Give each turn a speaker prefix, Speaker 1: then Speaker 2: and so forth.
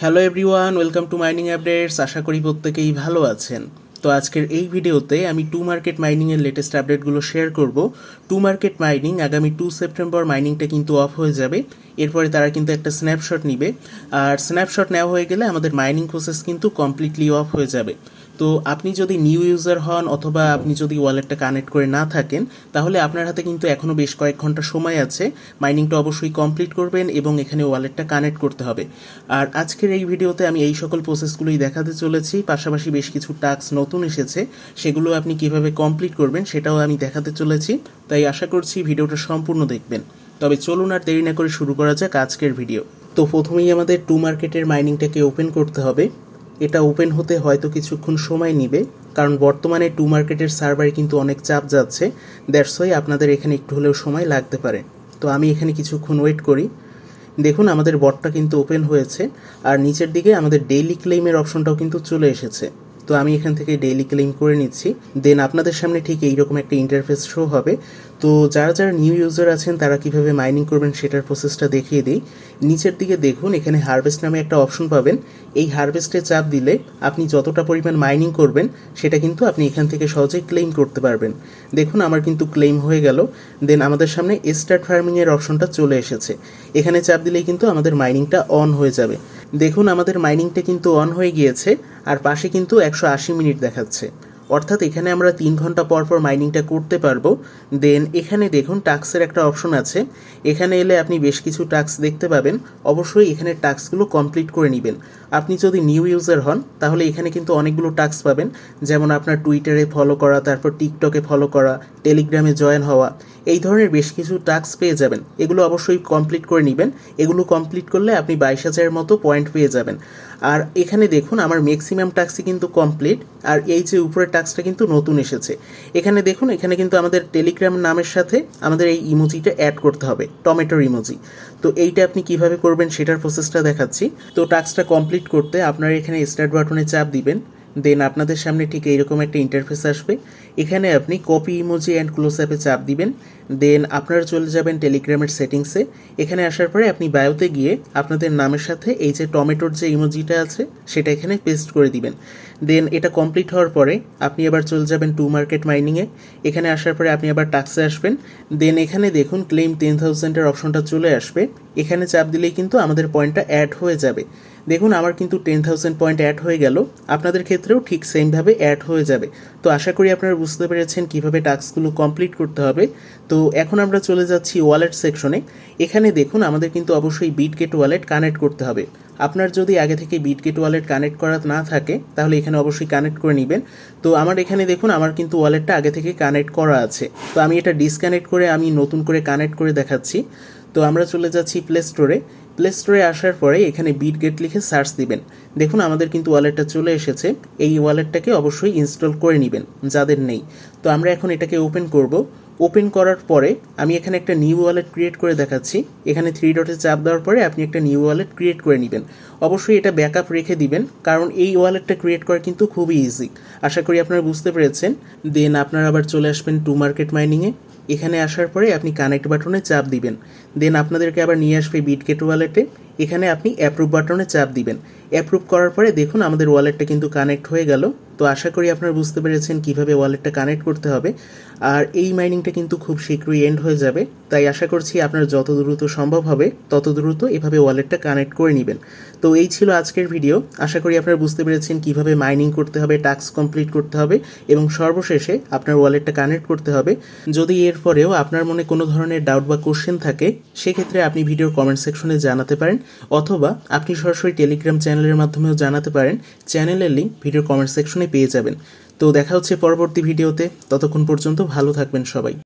Speaker 1: Hello everyone, welcome to mining updates. আশা করি প্রত্যেকেই ভালো আছেন। তো আজকের এই ভিডিওতে আমি টু মার্কেট মাইনিংয়ের লেটেস্ট আপডেটগুলো শেয়ার করব। টু মার্কেট মাইনিং আগামী 2 সেপ্টেম্বর মাইনিংটা কিন্তু অফ হয়ে যাবে। এরপরে তারা কিন্তু একটা স্ন্যাপশট নিবে, আর স্ন্যাপশট নেওয়া হয়ে গেলে আমাদের মাইনিং প্রসেস কিন্তু কমপ্লিটলি অফ হয়ে যাবে। তো আপনি যদি নিউ ইউজার হন অথবা আপনি যদি ওয়ালেটটা কানেক্ট করে না থাকেন, তাহলে আপনার হাতে কিন্তু এখনও বেশ কয়েক ঘন্টা সময় আছে। মাইনিংটা অবশ্যই কমপ্লিট করবেন এবং এখানে ওয়ালেটটা কানেক্ট করতে হবে। আর আজকের এই ভিডিওতে আমি এই সকল প্রসেসগুলোই দেখাতে চলেছি, পাশাপাশি বেশ কিছু টাস্ক নতুন এসেছে, সেগুলো আপনি কিভাবে কমপ্লিট করবেন সেটাও আমি দেখাতে চলেছি। তাই আশা করছি ভিডিওটা সম্পূর্ণ দেখবেন। তবে চলুন আর দেরি না করে শুরু করা যাক আজকের ভিডিও। তো প্রথমেই আমাদের টু মার্কেটের মাইনিংটাকে ওপেন করতে হবে। এটা ওপেন হতে হয়তো কিছুক্ষণ সময় নেবে, কারণ বর্তমানে টু মার্কেটের সার্ভারে কিন্তু অনেক চাপ যাচ্ছে। দ্যাটস ওয়াই আপনাদের এখানে একটু হলেও সময় লাগতে পারে। তো আমি এখানে কিছুক্ষণ ওয়েট করি। দেখুন আমাদের বটটা কিন্তু ওপেন হয়েছে, আর নিচের দিকে আমাদের ডেইলি ক্লেইমের অপশনটাও কিন্তু চলে এসেছে। তো আমি এখান থেকে ডেইলি ক্লেইম করে নিচ্ছি। দেন আপনাদের সামনে ঠিক এইরকম একটা ইন্টারফেস শো হবে। তো যারা যারা নিউ ইউজার আছেন তারা কিভাবে মাইনিং করবেন সেটার প্রসেসটা দেখিয়ে দিই। নিচের দিকে দেখুন এখানে হারভেস্ট নামে একটা অপশন পাবেন। এই হারভেস্টে চাপ দিলে আপনি যতটা পরিমাণ মাইনিং করবেন সেটা কিন্তু আপনি এখান থেকে সহজেই ক্লেইম করতে পারবেন। দেখুন আমার কিন্তু ক্লেইম হয়ে গেল। দেন আমাদের সামনে স্টার্ট ফার্মিংয়ের অপশনটা চলে এসেছে। এখানে চাপ দিলেই কিন্তু আমাদের মাইনিংটা অন হয়ে যাবে। দেখুন আমাদের মাইনিংটা কিন্তু অন হয়ে গিয়েছে, আর পাশে কিন্তু 180 মিনিট দেখাচ্ছে, অর্থাৎ এখানে আমরা 3 ঘন্টা পর পর মাইনিংটা করতে পারবো। দেন এখানে দেখুন টাস্কের একটা অপশন আছে। এখানে এলে আপনি বেশ কিছু টাস্ক দেখতে পাবেন। অবশ্যই এখানে টাস্কগুলো কমপ্লিট করে নেবেন। আপনি যদি নিউ ইউজার হন তাহলে এখানে কিন্তু অনেকগুলো টাস্ক পাবেন, যেমন আপনার টুইটারে ফলো করা, তারপর টিকটকে ফলো করা, টেলিগ্রামে জয়েন হওয়া, এই ধরনের বেশ কিছু টাস্ক পেয়ে যাবেন। এগুলো অবশ্যই কমপ্লিট করে নেবেন। এগুলো কমপ্লিট করলে আপনি 22,000-এর মতো পয়েন্ট পেয়ে যাবেন। আর এখানে দেখুন আমার ম্যাক্সিমাম টাস্কই কিন্তু কমপ্লিট, আর এই যে উপরের টাস্কটা কিন্তু নতুন এসেছে। এখানে দেখুন এখানে কিন্তু আমাদের টেলিগ্রাম নামের সাথে আমাদের এই ইমোজিটা অ্যাড করতে হবে, টমেটোর ইমোজি। তো এইটা আপনি কিভাবে করবেন সেটার প্রসেসটা দেখাচ্ছি। তো টাস্কটা কমপ্লিট করতে আপনারা এখানে স্টার্ট বাটনে চাপ দিবেন। দেন আপনাদের সামনে ঠিক এইরকম একটা ইন্টারফেস আসবে। এখানে আপনি কপি ইমোজি অ্যান্ড ক্লোজ অ্যাপে চাপ দিবেন। দেন আপনারা চলে যাবেন টেলিগ্রামের সেটিংসে। এখানে আসার পরে আপনি বায়োতে গিয়ে আপনাদের নামের সাথে এই যে টমেটোর যে ইমোজিটা আছে সেটা এখানে পেস্ট করে দিবেন। দেন এটা কমপ্লিট হওয়ার পরে আপনি আবার চলে যাবেন টু মার্কেট মাইনিংয়ে। এখানে আসার পরে আপনি আবার টাস্কে আসবেন। দেন এখানে দেখুন ক্লেম 10,000-এর অপশনটা চলে আসবে। এখানে চাপ দিলেই কিন্তু আমাদের পয়েন্টটা অ্যাড হয়ে যাবে। দেখুন আমার কিন্তু 10,000 পয়েন্ট অ্যাড হয়ে গেল। আপনাদের ক্ষেত্রেও ঠিক সেমভাবে অ্যাড হয়ে যাবে। তো আশা করি আপনারা বুঝতে পেরেছেন কিভাবে টাস্কগুলো কমপ্লিট করতে হবে। তো এখন আমরা চলে যাচ্ছি ওয়ালেট সেকশনে। এখানে দেখুন আমাদের কিন্তু অবশ্যই বিটগেট ওয়ালেট কানেক্ট করতে হবে। আপনার যদি আগে থেকে বিটগেট ওয়ালেট কানেক্ট করা না থাকে তাহলে এখানে অবশ্যই কানেক্ট করে নেবেন। তো আমার এখানে দেখুন আমার কিন্তু ওয়ালেটটা আগে থেকে কানেক্ট করা আছে। তো আমি এটা ডিসকানেক্ট করে আমি নতুন করে কানেক্ট করে দেখাচ্ছি। তো আমরা চলে যাচ্ছি প্লে স্টোরে। প্লে স্টোরে আসার পরে এখানে বিটগেট লিখে সার্চ দিবেন। দেখুন আমাদের কিন্তু ওয়ালেটটা চলে এসেছে। এই ওয়ালেটটাকে অবশ্যই ইনস্টল করে নেবেন যাদের নেই। তো আমরা এখন এটাকে ওপেন করব। ওপেন করার পরে আমি এখানে একটা নিউ ওয়ালেট ক্রিয়েট করে দেখাচ্ছি। এখানে 3 ডটে চাপ দেওয়ার পরে আপনি একটা নিউ ওয়ালেট ক্রিয়েট করে নেবেন। অবশ্যই এটা ব্যাকআপ রেখে দিবেন, কারণ এই ওয়ালেটটা ক্রিয়েট করা কিন্তু খুবই ইজি। আশা করি আপনারা বুঝতে পেরেছেন। দেন আপনারা আবার চলে আসবেন টু মার্কেট মাইনিংয়ে। এখানে আসার পরে আপনি কানেক্ট বাটনে চাপ দিবেন। দেন আপনাদেরকে আবার নিয়ে আসবে বিটগেট ওয়ালেটে। এখানে আপনি অ্যাপ্রুভ বাটনে চাপ দিবেন। অ্যাপ্রুভ করার পরে দেখুন আমাদের ওয়ালেটটা কিন্তু কানেক্ট হয়ে গেল। তো আশা করি আপনারা বুঝতে পেরেছেন কিভাবে ওয়ালেটটা কানেক্ট করতে হবে। আর এই মাইনিংটা কিন্তু খুব শীঘ্রই এন্ড হয়ে যাবে। তাই আশা করছি আপনার যত দ্রুত সম্ভব হবে তত দ্রুত এভাবে ওয়ালেটটা কানেক্ট করে নেবেন। তো এই ছিল আজকের ভিডিও। আশা করি আপনারা বুঝতে পেরেছেন কিভাবে মাইনিং করতে হবে, টাস্ক কমপ্লিট করতে হবে এবং সর্বশেষে আপনার ওয়ালেটটা কানেক্ট করতে হবে। যদি এরপরেও আপনার মনে কোনো ধরনের ডাউট বা কোশ্চেন থাকে সেক্ষেত্রে আপনি ভিডিওর কমেন্ট সেকশনে জানাতে পারেন, অথবা আপনি সরাসরি টেলিগ্রাম চ্যানেলের মাধ্যমেও জানাতে পারেন। চ্যানেলের লিঙ্ক ভিডিওর কমেন্ট সেকশনে পেয়ে যাবেন। তো দেখা হচ্ছে পরবর্তী ভিডিওতে। ততক্ষণ পর্যন্ত ভালো থাকবেন সবাই।